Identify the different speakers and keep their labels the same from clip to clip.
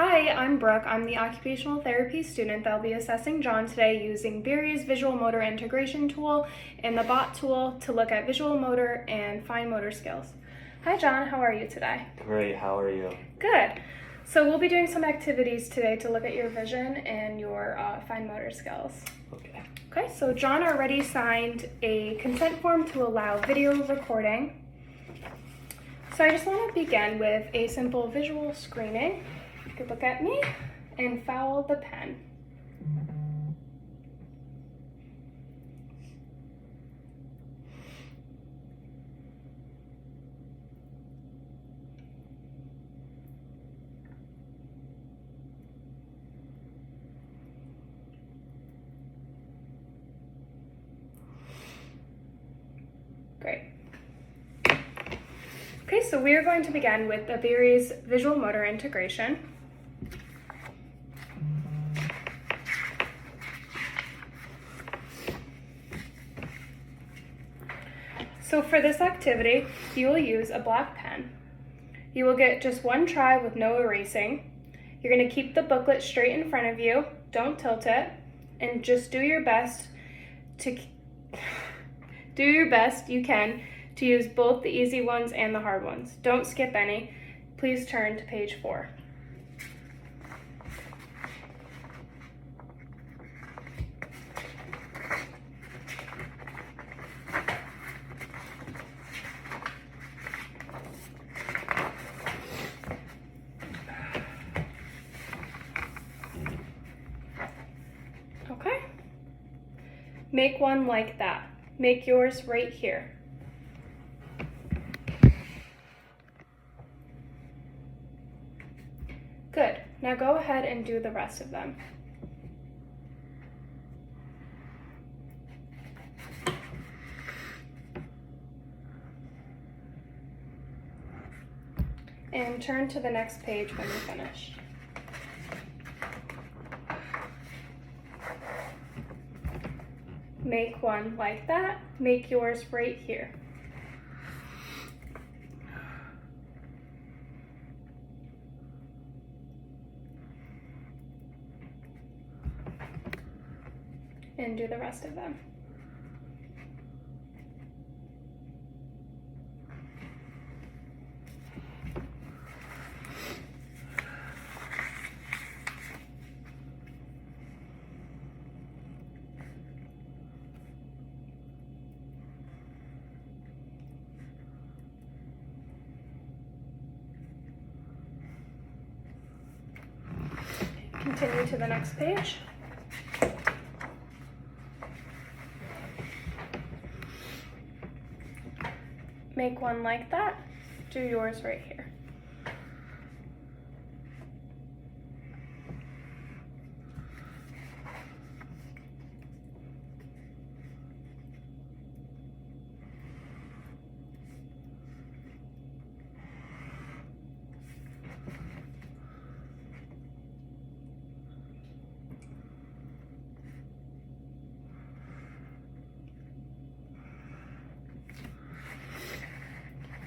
Speaker 1: Hi, I'm Brooke. I'm the occupational therapy student that will be assessing John today using Barry's visual motor integration tool and the BOT tool to look at visual motor and fine motor skills. Hi John, how are you today?
Speaker 2: Great, how are you?
Speaker 1: Good. So we'll be doing some activities today to look at your vision and your fine motor skills. Okay, so John already signed a consent form to allow video recording. So I just want to begin with a simple visual screening. You could look at me and foul the pen. Great. Okay, so we are going to begin with the Barry's visual motor integration. So for this activity, you will use a black pen. You will get just one try with no erasing. You're going to keep the booklet straight in front of you, don't tilt it, and just do your best you can to use both the easy ones and the hard ones. Don't skip any. Please turn to page 4. Okay. Make one like that. Make yours right here. Good. Now go ahead and do the rest of them. And turn to the next page when you're finished. Make one like that. Make yours right here. And do the rest of them. Continue to the next page. Make one like that. Do yours right here.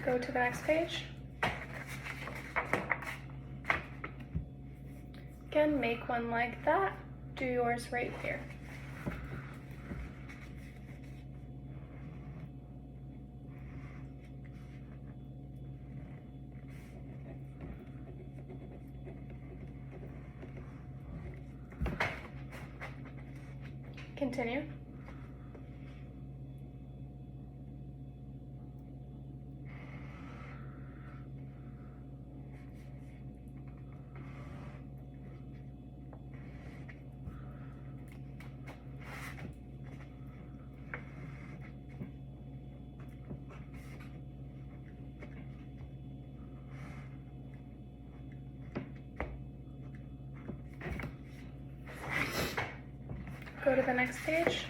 Speaker 1: Go to the next page. Again, make one like that. Do yours right here. Continue. Go to the next page.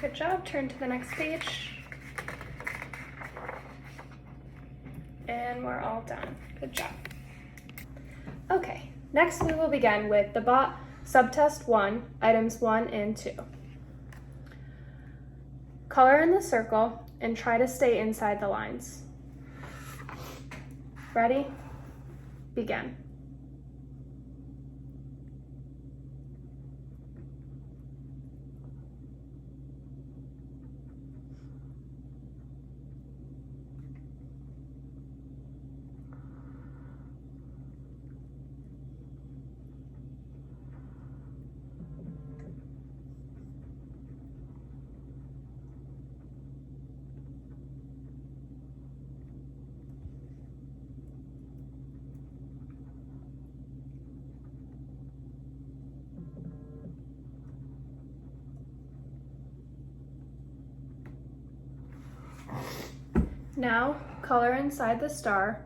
Speaker 1: Good job. Turn to the next page. And we're all done. Good job. Okay, next we will begin with the BOT subtest 1, items 1 and 2. Color in the circle and try to stay inside the lines. Ready? Begin. Now, color inside the star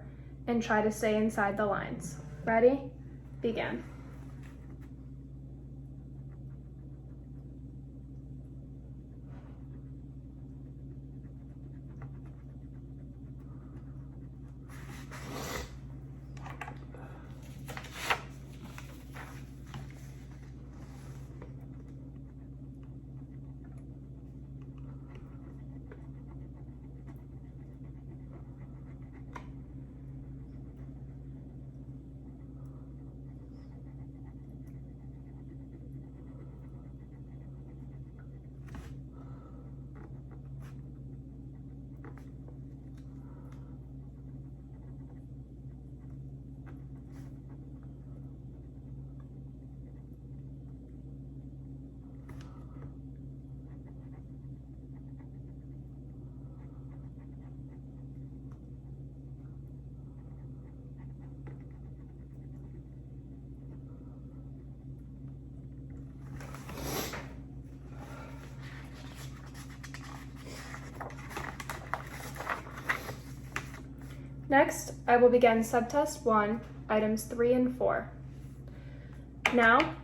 Speaker 1: and try to stay inside the lines. Ready? Begin. Next, I will begin subtest 1, items 3 and 4. Now,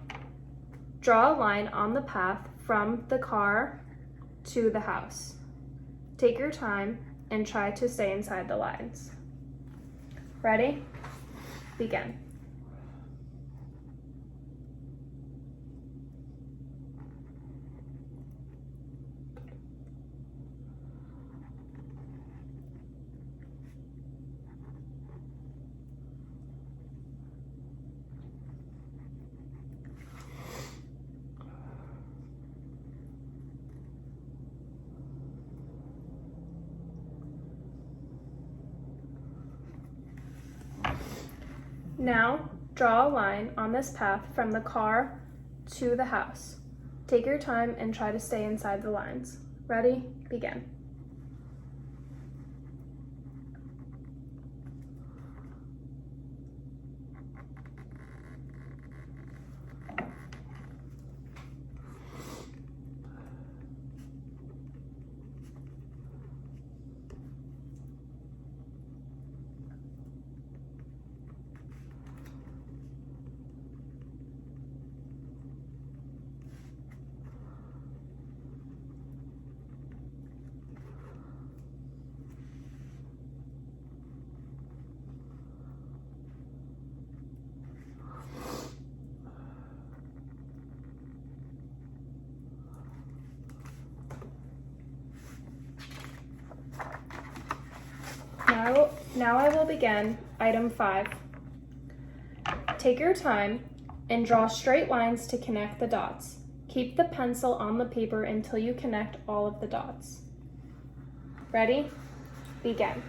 Speaker 1: draw a line on the path from the car to the house. Take your time and try to stay inside the lines. Ready? Begin. Now, draw a line on this path from the car to the house. Take your time and try to stay inside the lines. Ready? Begin. Now I will begin item 5. Take your time and draw straight lines to connect the dots. Keep the pencil on the paper until you connect all of the dots. Ready? Begin.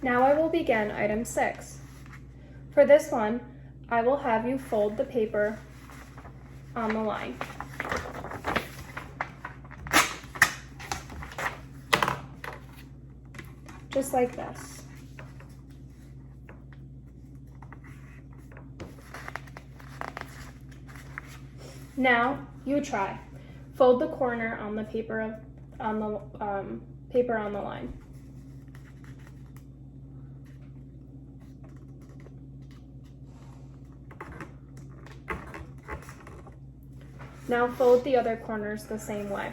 Speaker 1: Now I will begin item 6. For this one, I will have you fold the paper on the line. Just like this. Now you try. Fold the corner on the paper on the line. Now fold the other corners the same way.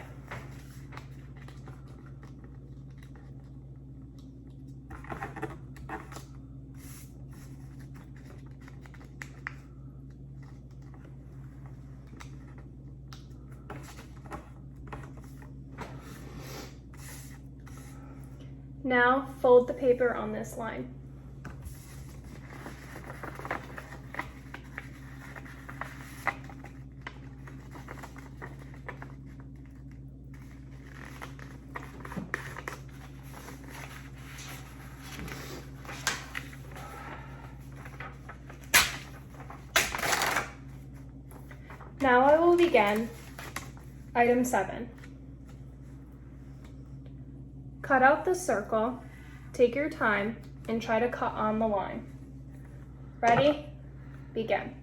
Speaker 1: Now fold the paper on this line. Now I will begin item 7. Cut out the circle, take your time, and try to cut on the line. Ready? Begin.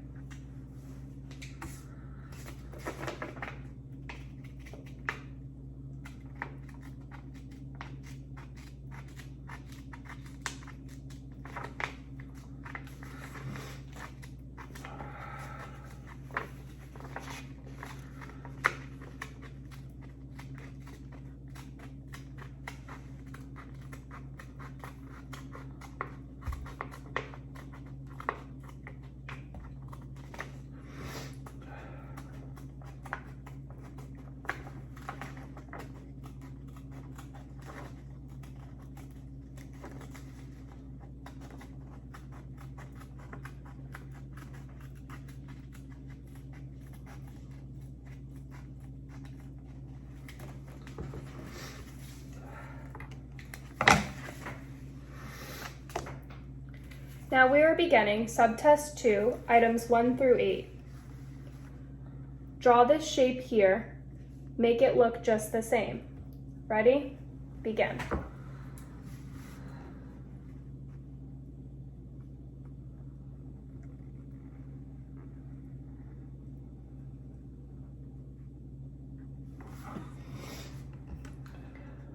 Speaker 1: Now we are beginning subtest 2, items 1 through 8. Draw this shape here. Make it look just the same. Ready? Begin.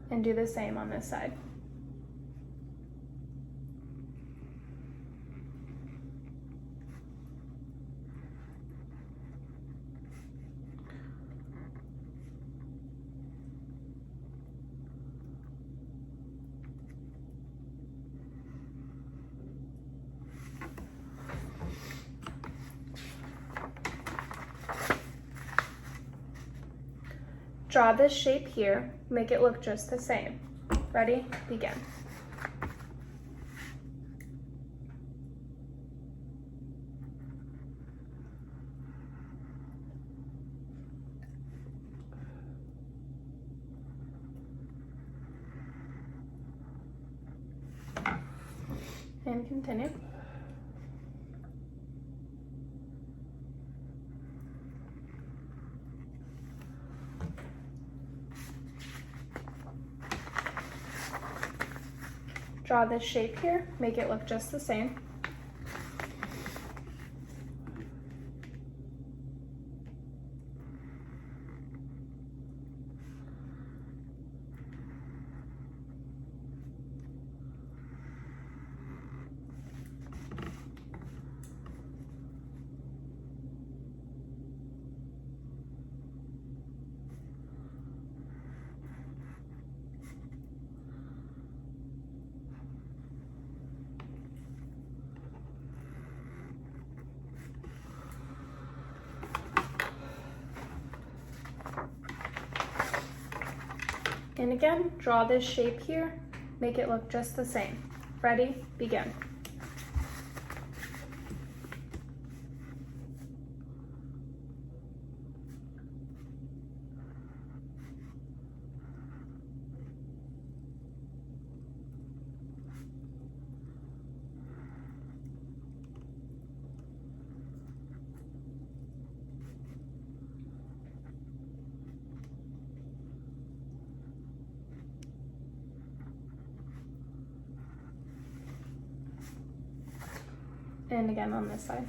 Speaker 1: And do the same on this side. Draw this shape here, make it look just the same. Ready? Begin. And continue. Draw this shape here, make it look just the same. And again, draw this shape here, make it look just the same. Ready? Begin. And again on this side.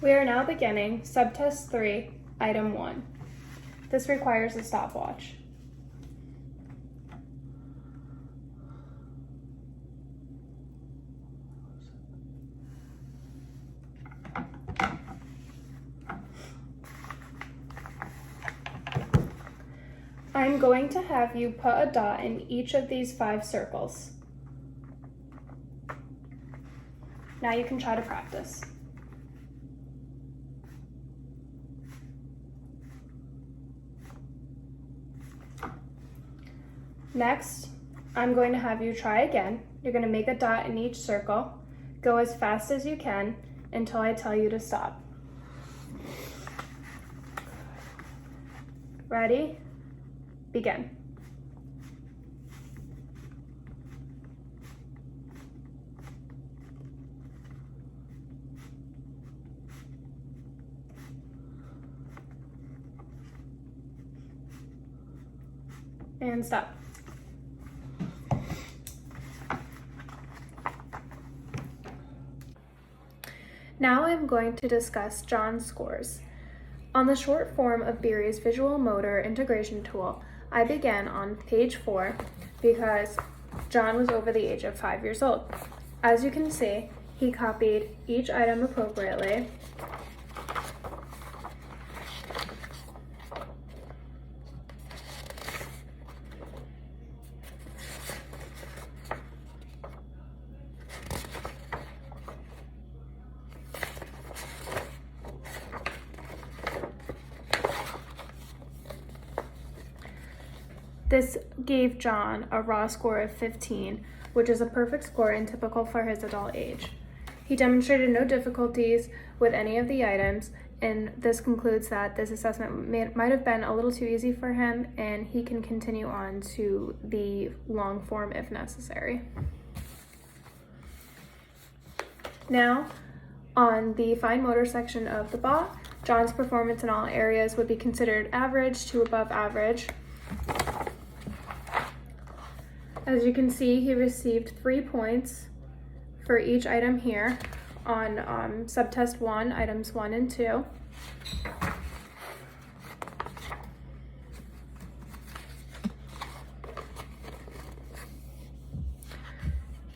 Speaker 1: We are now beginning subtest 3, item 1. This requires a stopwatch. I'm going to have you put a dot in each of these 5 circles. Now you can try to practice. Next, I'm going to have you try again. You're going to make a dot in each circle. Go as fast as you can until I tell you to stop. Ready? Begin. And stop. Now I'm going to discuss John's scores. On the short form of Beery's visual motor integration tool, I began on page 4 because John was over the age of 5 years old. As you can see, he copied each item appropriately. This gave John a raw score of 15, which is a perfect score and typical for his adult age. He demonstrated no difficulties with any of the items, and this concludes that this assessment might have been a little too easy for him, and he can continue on to the long form if necessary. Now, on the fine motor section of the bot, John's performance in all areas would be considered average to above average. As you can see, he received 3 points for each item here on subtest 1, items 1 and 2.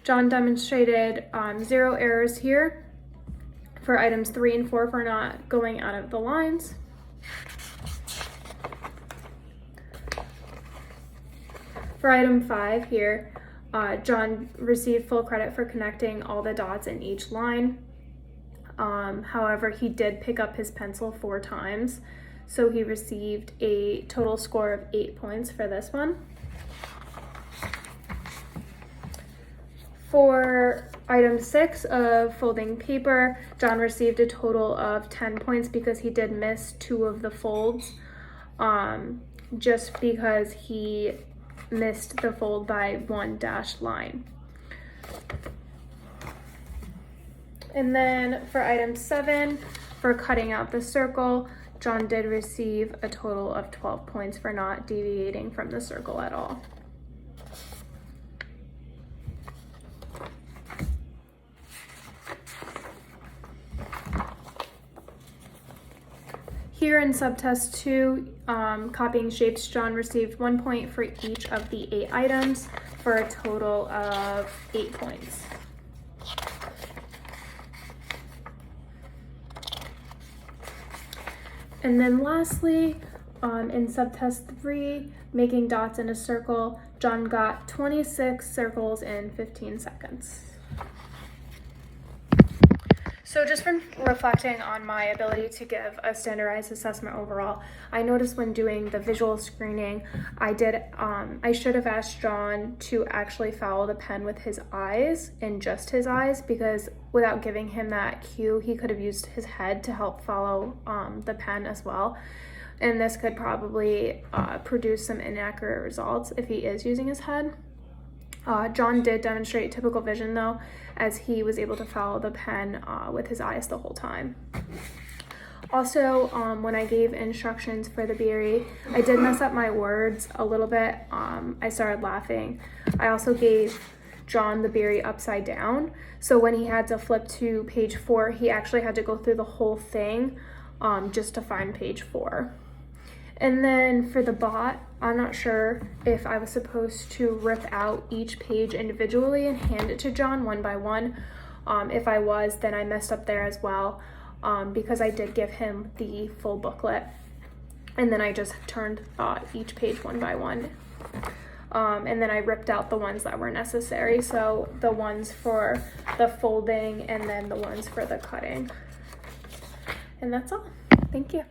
Speaker 1: John demonstrated 0 errors here for items 3 and 4 for not going out of the lines. For item 5 here, John received full credit for connecting all the dots in each line. However, he did pick up his pencil 4 times, so he received a total score of 8 points for this one. For item 6 of folding paper, John received a total of 10 points because he did miss 2 of the folds, just because he missed the fold by 1 dashed line. And then for item 7, for cutting out the circle, John did receive a total of 12 points for not deviating from the circle at all. Here in subtest 2, copying shapes, John received 1 point for each of the 8 items for a total of 8 points. And then lastly, in subtest 3, making dots in a circle, John got 26 circles in 15 seconds. So just from reflecting on my ability to give a standardized assessment overall, I noticed when doing the visual screening, I should have asked John to actually follow the pen with his eyes and just his eyes, because without giving him that cue, he could have used his head to help follow the pen as well. And this could probably produce some inaccurate results if he is using his head. John did demonstrate typical vision though, as he was able to follow the pen with his eyes the whole time. Also, when I gave instructions for the Beery, I did mess up my words a little bit. I started laughing. I also gave John the berry upside down. So when he had to flip to page 4, he actually had to go through the whole thing just to find page 4. And then for the bot, I'm not sure if I was supposed to rip out each page individually and hand it to John one by one. If I was, then I messed up there as well, because I did give him the full booklet. And then I just turned each page one by one. And then I ripped out the ones that were necessary. So the ones for the folding and then the ones for the cutting. And that's all. Thank you.